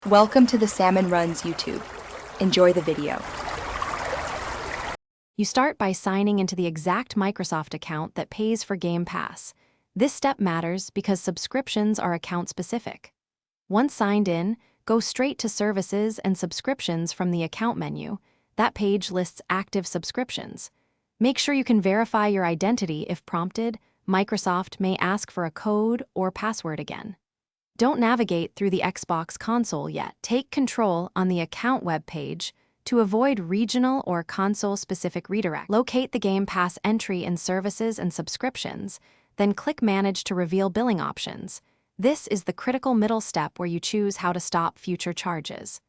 Welcome to the Salmon Runs YouTube. Enjoy the video. You start by signing into the exact Microsoft account that pays for Game Pass. This step matters because subscriptions are account-specific. Once signed in, go straight to Services and Subscriptions from the Account menu. That page lists active subscriptions. Make sure you can verify your identity if prompted. Microsoft may ask for a code or password again. Don't navigate through the Xbox console yet. Take control on the account web page to avoid regional or console-specific redirect. Locate the Game Pass entry in Services and Subscriptions, then click Manage to reveal billing options. This is the critical middle step where you choose how to stop future charges.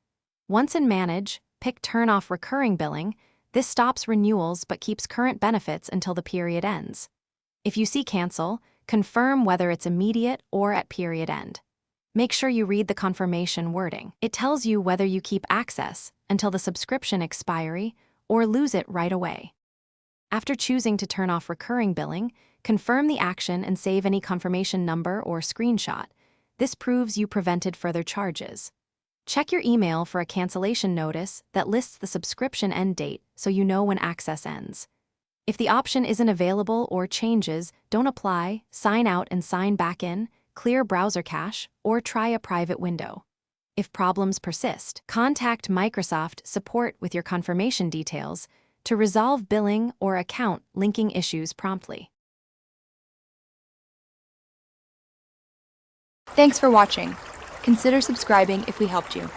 Once in Manage, pick Turn off recurring billing. This stops renewals but keeps current benefits until the period ends. If you see Cancel, confirm whether it's immediate or at period end. Make sure you read the confirmation wording. It tells you whether you keep access until the subscription expiry or lose it right away. After choosing to turn off recurring billing, confirm the action and save any confirmation number or screenshot. This proves you prevented further charges. Check your email for a cancellation notice that lists the subscription end date so you know when access ends. If the option isn't available or changes, don't apply, sign out and sign back in, clear browser cache, or try a private window. If problems persist, contact Microsoft Support with your confirmation details to resolve billing or account linking issues promptly. Thanks for watching. Consider subscribing if we helped you.